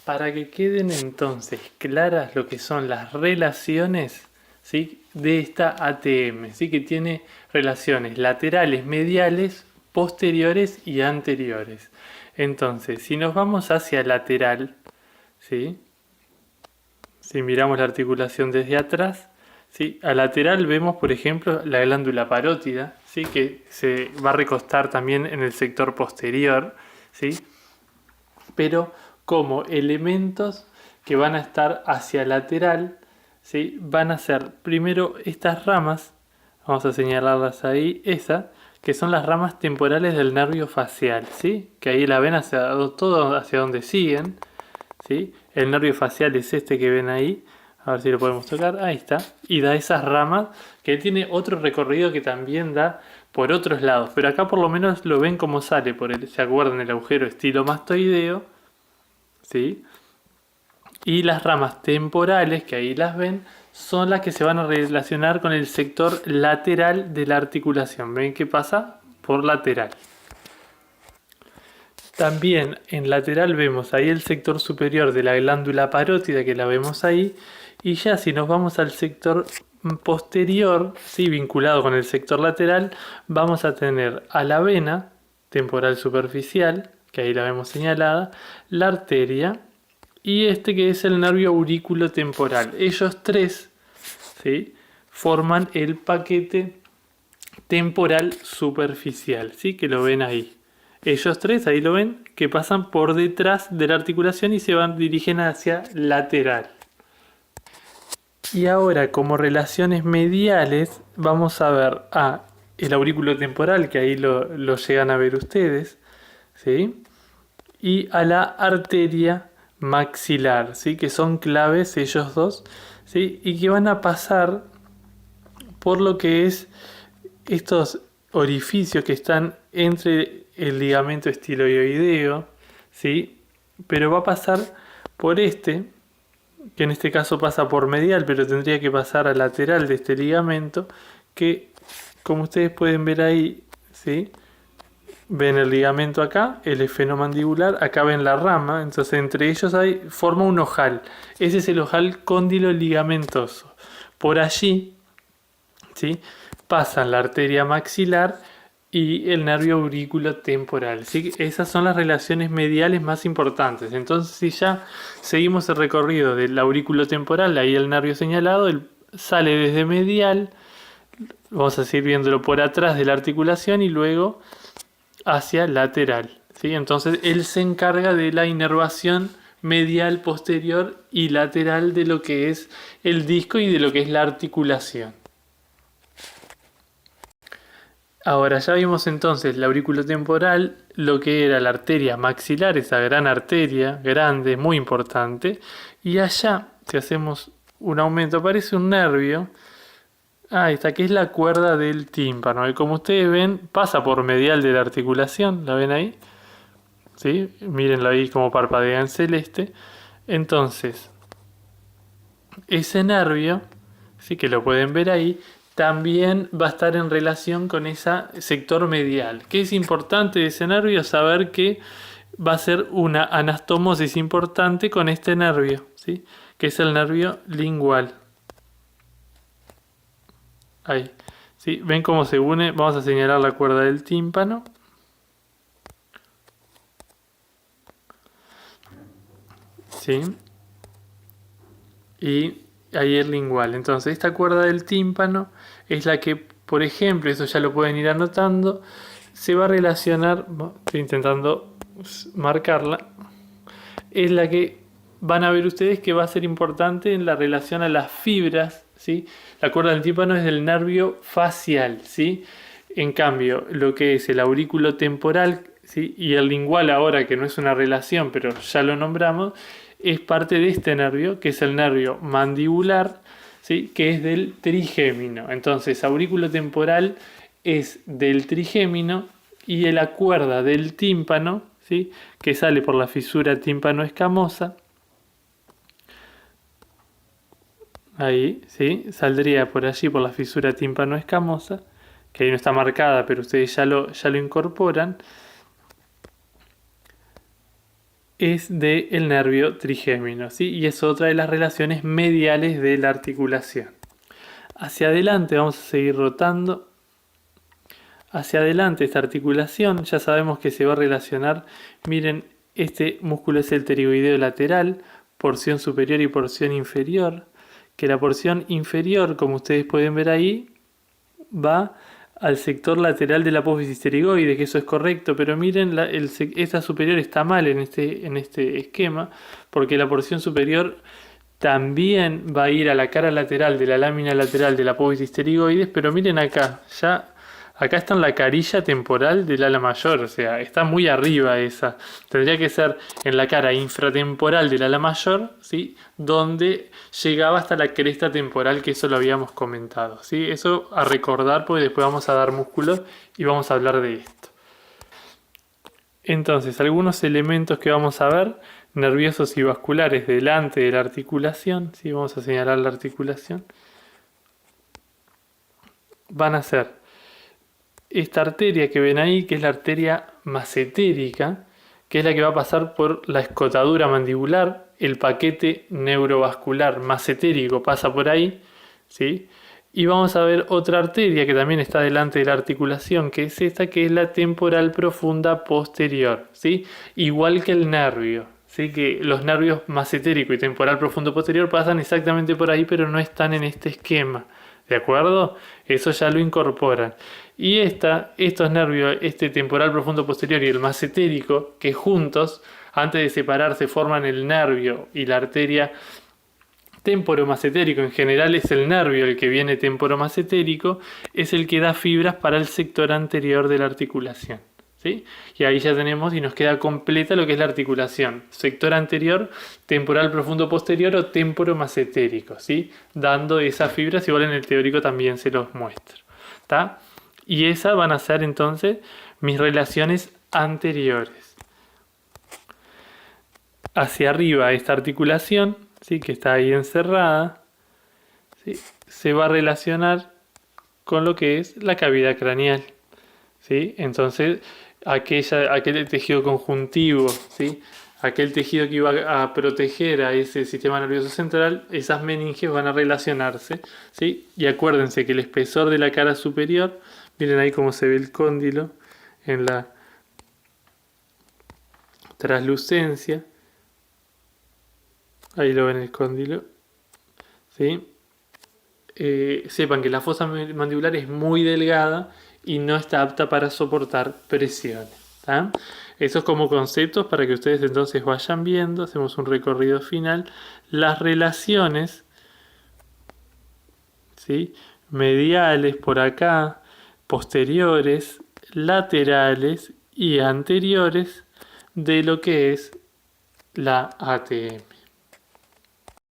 Para que queden entonces claras lo que son las relaciones, ¿sí?, de esta ATM, ¿sí?, que tiene relaciones laterales, mediales, posteriores y anteriores. Entonces, si nos vamos hacia lateral, ¿sí?, si miramos la articulación desde atrás, ¿sí?, a lateral vemos, por ejemplo, la glándula parótida, ¿sí?, que se va a recostar también en el sector posterior, ¿sí?, pero como elementos que van a estar hacia lateral, ¿sí?, van a ser primero estas ramas, vamos a señalarlas ahí, esas, que son las ramas temporales del nervio facial, ¿sí?, que ahí la ven hacia todo hacia donde siguen, ¿sí? El nervio facial es este que ven ahí, a ver si lo podemos tocar, ahí está, y da esas ramas que tiene otro recorrido que también da por otros lados, pero acá por lo menos lo ven como sale por el, ¿se acuerdan? El agujero estilomastoideo, ¿sí? Y las ramas temporales, que ahí las ven, son las que se van a relacionar con el sector lateral de la articulación. ¿Ven qué pasa? Por lateral. También en lateral vemos ahí el sector superior de la glándula parótida, que la vemos ahí. Y ya si nos vamos al sector posterior, ¿sí?, vinculado con el sector lateral, vamos a tener a la vena temporal superficial, que ahí la vemos señalada, la arteria y este que es el nervio aurículo temporal. Ellos tres, ¿sí?, forman el paquete temporal superficial, ¿sí?, que lo ven ahí. Ellos tres, ahí lo ven, que pasan por detrás de la articulación y se dirigen hacia lateral. Y ahora, como relaciones mediales, vamos a ver a el aurículo temporal, que ahí lo llegan a ver ustedes, ¿sí?, y a la arteria maxilar, ¿sí?, que son claves ellos dos, ¿sí?, y que van a pasar por lo que es estos orificios que están entre el ligamento estiloideo, ¿sí?, pero va a pasar por este, que en este caso pasa por medial, pero tendría que pasar a lateral de este ligamento, que como ustedes pueden ver ahí, ¿sí?, ven el ligamento acá, el esfenomandibular, acá ven la rama, entonces entre ellos forma un ojal. Ese es el ojal cóndilo ligamentoso. Por allí, ¿sí?, pasan la arteria maxilar y el nervio aurículo temporal, ¿sí? Esas son las relaciones mediales más importantes. Entonces, si ya seguimos el recorrido del aurículo temporal, ahí el nervio señalado, sale desde medial, vamos a seguir viéndolo por atrás de la articulación y luego hacia lateral, ¿sí? Entonces él se encarga de la inervación medial, posterior y lateral de lo que es el disco y de lo que es la articulación. Ahora ya vimos entonces la aurículo temporal, lo que era la arteria maxilar, esa gran arteria, grande, muy importante, y allá, si hacemos un aumento, aparece un nervio. Ahí está, que es la cuerda del tímpano. Y como ustedes ven, pasa por medial de la articulación. ¿La ven ahí? ¿Sí? Mírenlo ahí como parpadea en celeste. Entonces, ese nervio, sí, que lo pueden ver ahí, también va a estar en relación con ese sector medial. ¿Qué es importante de ese nervio? Saber que va a ser una anastomosis importante con este nervio, ¿sí?, que es el nervio lingual. Ahí. ¿Sí? ¿Ven cómo se une? Vamos a señalar la cuerda del tímpano. ¿Sí? Y ahí el lingual. Entonces, esta cuerda del tímpano es la que, por ejemplo, eso ya lo pueden ir anotando, se va a relacionar, estoy intentando marcarla, es la que van a ver ustedes que va a ser importante en la relación a las fibras, ¿sí? La cuerda del tímpano es del nervio facial, ¿sí? En cambio, lo que es el aurículo temporal, ¿sí?, y el lingual ahora, que no es una relación, pero ya lo nombramos, es parte de este nervio, que es el nervio mandibular, ¿sí?, que es del trigémino. Entonces, aurículo temporal es del trigémino y la cuerda del tímpano, ¿sí?, que sale por la fisura tímpano-escamosa. Ahí, ¿sí?, saldría por allí por la fisura tímpano-escamosa, que ahí no está marcada, pero ustedes ya lo incorporan. es del nervio trigémino, ¿sí? Y es otra de las relaciones mediales de la articulación. Hacia adelante vamos a seguir rotando. Hacia adelante esta articulación, ya sabemos que se va a relacionar. Miren, este músculo es el pterigoideo lateral, porción superior y porción inferior. Que la porción inferior, como ustedes pueden ver ahí, va al sector lateral de la apófisis pterigoide, que eso es correcto, pero miren, esta superior está mal en este esquema, porque la porción superior también va a ir a la cara lateral de la lámina lateral de la apófisis pterigoides, pero miren acá, acá está en la carilla temporal del ala mayor, o sea, está muy arriba esa. Tendría que ser en la cara infratemporal del ala mayor, ¿sí? Donde llegaba hasta la cresta temporal, que eso lo habíamos comentado, ¿sí? Eso a recordar, porque después vamos a dar músculo y vamos a hablar de esto. Entonces, algunos elementos que vamos a ver, nerviosos y vasculares delante de la articulación, ¿sí? Vamos a señalar la articulación. Van a ser esta arteria que ven ahí, que es la arteria macetérica, que es la que va a pasar por la escotadura mandibular, el paquete neurovascular macetérico pasa por ahí, ¿sí? Y vamos a ver otra arteria que también está delante de la articulación, que es esta, que es la temporal profunda posterior, ¿sí? Igual que el nervio, ¿sí? Que los nervios macetérico y temporal profundo posterior pasan exactamente por ahí, pero no están en este esquema, ¿de acuerdo? Eso ya lo incorporan. Y estos nervios, este temporal profundo posterior y el macetérico, que juntos, antes de separarse, forman el nervio y la arteria temporomacetérico, en general es el nervio el que viene temporomacetérico, es el que da fibras para el sector anterior de la articulación, ¿sí? Y ahí ya tenemos y nos queda completa lo que es la articulación. Sector anterior, temporal profundo posterior o temporomacetérico, ¿sí? Dando esas fibras, igual en el teórico también se los muestro, ¿está? Y esas van a ser entonces mis relaciones anteriores. Hacia arriba esta articulación, ¿sí? Que está ahí encerrada, ¿sí? Se va a relacionar con lo que es la cavidad craneal, ¿sí? Entonces aquel tejido conjuntivo, ¿sí? Aquel tejido que iba a proteger a ese sistema nervioso central, esas meninges van a relacionarse, ¿sí? Y acuérdense que el espesor de la cara superior, miren ahí cómo se ve el cóndilo en la translucencia, ahí lo ven el cóndilo, ¿sí? Sepan que la fosa mandibular es muy delgada y no está apta para soportar presiones, ¿tá? Esos como conceptos para que ustedes entonces vayan viendo. Hacemos un recorrido final. Las relaciones, ¿sí? Mediales por acá, posteriores, laterales y anteriores de lo que es la ATM.